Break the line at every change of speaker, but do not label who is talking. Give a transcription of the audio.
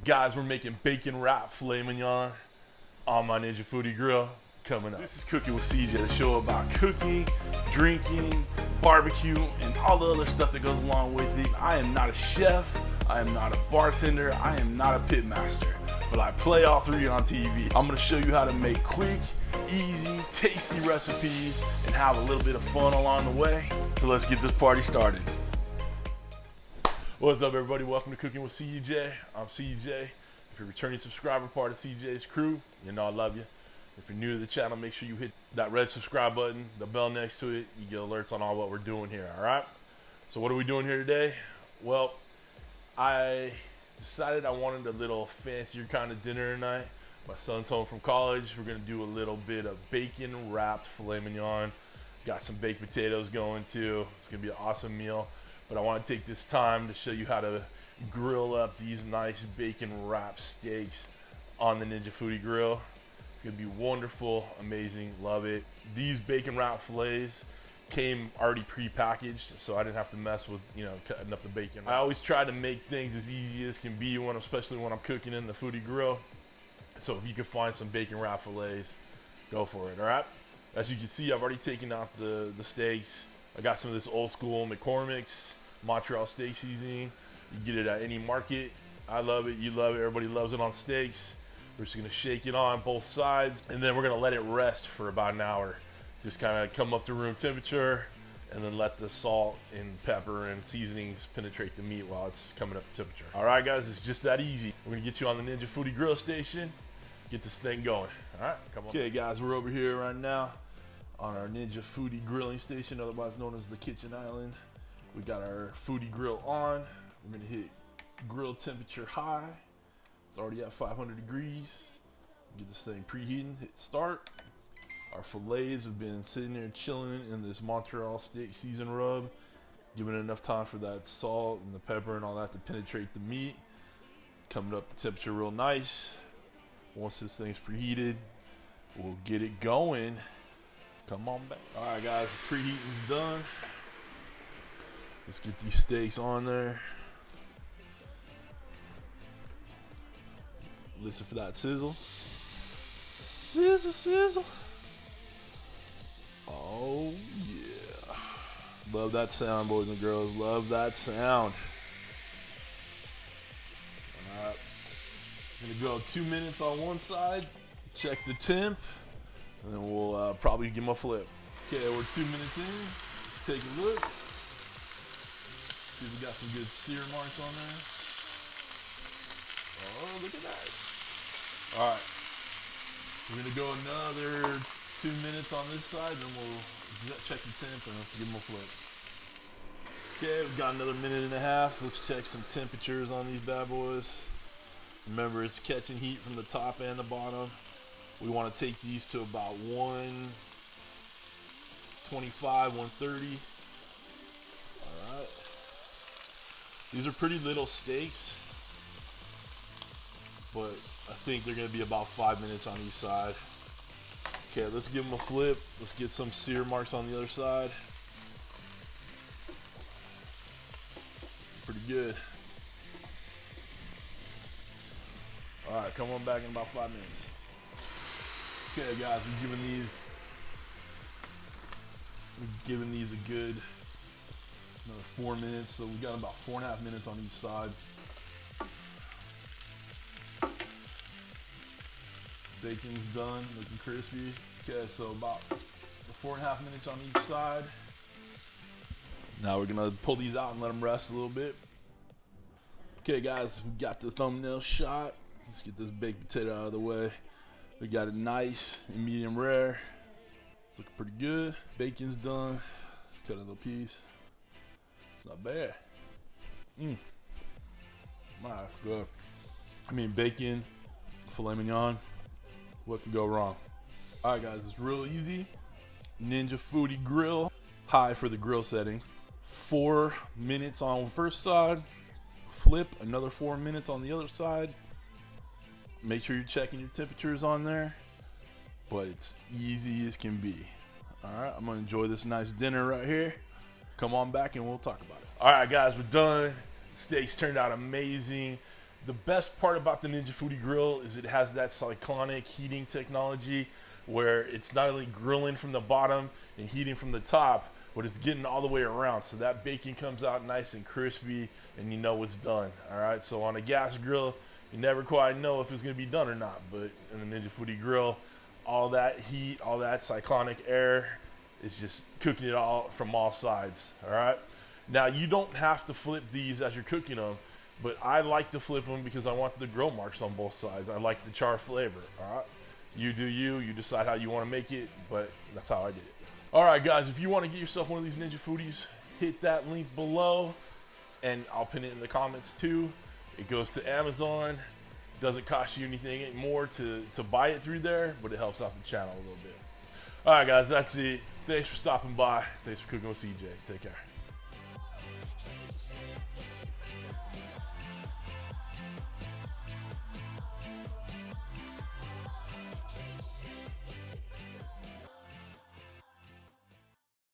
Guys, we're making bacon wrap filet mignon on my Ninja Foodi Grill coming up. This is Cooking with CJ, the show about cooking, drinking, barbecue, and all the other stuff that goes along with it. I am not a chef, I am not a bartender, I am not a pit master, but I play all three on TV. I'm gonna show you how to make quick, easy, tasty recipes and have a little bit of fun along the way. So let's get this party started. What's up, everybody? Welcome to Cooking with CJ. I'm CJ. If you're a returning subscriber, part of CJ's crew, you know I love you. If you're new to the channel, make sure you hit that red subscribe button, the bell next to it. You get alerts on all what we're doing here, all right? So what are we doing here today? Well, I decided I wanted a little fancier kind of dinner tonight. My son's home from college. We're gonna do a little bit of bacon wrapped filet mignon. Got some baked potatoes going too. It's gonna be an awesome meal. But I want to take this time to show you how to grill up these nice bacon wrap steaks on the Ninja Foodi Grill. It's gonna be wonderful, amazing, love it. These bacon wrap fillets came already pre-packaged, so I didn't have to mess with, cutting up the bacon. I always try to make things as easy as can be, especially when I'm cooking in the Foodi Grill. So if you can find some bacon wrap fillets, go for it, all right? As you can see, I've already taken out the steaks. I got some of this old school McCormick's Montreal steak seasoning. You get it at any market. I love it, you love it, everybody loves it on steaks. We're just gonna shake it on both sides, and then we're gonna let it rest for about an hour. Just kind of come up to room temperature, and then let the salt and pepper and seasonings penetrate the meat while it's coming up to temperature. All right, guys, it's just that easy. We're gonna get you on the Ninja Foodi Grill station, get this thing going. All right, come on. Okay, guys, we're over here right now on our Ninja Foodi grilling station, otherwise known as the kitchen island. We got our Foodi Grill on. We're gonna hit grill temperature high. It's already at 500 degrees. Get this thing preheating, hit start. Our fillets have been sitting there chilling in this Montreal steak season rub, giving it enough time for that salt and the pepper and all that to penetrate the meat. Coming up the temperature real nice. Once this thing's preheated, we'll get it going. Come on back. All right, guys, the preheating's done. Let's get these steaks on there. Listen for that sizzle. Sizzle, sizzle. Oh, yeah. Love that sound, boys and girls. Love that sound. All right. I'm gonna go 2 minutes on one side, check the temp, and then we'll probably give them a flip. Okay, we're 2 minutes in. Let's take a look. See if we got some good sear marks on there. Oh, look at that. All right. We're going to go another 2 minutes on this side, then we'll check the temp and give them a flip. Okay, we've got another minute and a half. Let's check some temperatures on these bad boys. Remember, it's catching heat from the top and the bottom. We want to take these to about 125, 130. All right. These are pretty little steaks, but I think they're going to be about 5 minutes on each side. Okay, let's give them a flip. Let's get some sear marks on the other side. Pretty good. All right, come on back in about 5 minutes. Okay, guys, we've given these a good another 4 minutes, so we've got about 4.5 minutes on each side. Bacon's done, looking crispy. Okay, so about 4.5 minutes on each side. Now we're gonna pull these out and let them rest a little bit. Okay, guys, we got the thumbnail shot. Let's get this baked potato out of the way. We got it nice and medium rare. It's looking pretty good. Bacon's done. Cut a little piece. It's not bad. That's good. I mean, bacon, filet mignon. What can go wrong? All right, guys, it's real easy. Ninja Foodi Grill, high for the grill setting. 4 minutes on the first side. Flip another 4 minutes on the other side. Make sure you're checking your temperatures on there, but it's easy as can be. All right, I'm gonna enjoy this nice dinner right here. Come on back and we'll talk about it. All right, guys, we're done. Steaks turned out amazing. The best part about the Ninja Foodi Grill is it has that cyclonic heating technology where it's not only grilling from the bottom and heating from the top, but it's getting all the way around. So that bacon comes out nice and crispy and you know it's done. All right, so on a gas grill, you never quite know if it's gonna be done or not. But in the Ninja Foodi Grill, all that heat, all that cyclonic air is just cooking it all from all sides. All right, now you don't have to flip these as you're cooking them, but I like to flip them because I want the grill marks on both sides. I like the char flavor. All right, you do you decide how you want to make it, but that's how I did it. All right, guys, if you want to get yourself one of these Ninja Foodies, hit that link below, and I'll pin it in the comments too. It goes to Amazon. Doesn't cost you anything more to buy it through there, but it helps out the channel a little bit. All right, guys, that's it. Thanks for stopping by. Thanks for cooking with CJ. Take care.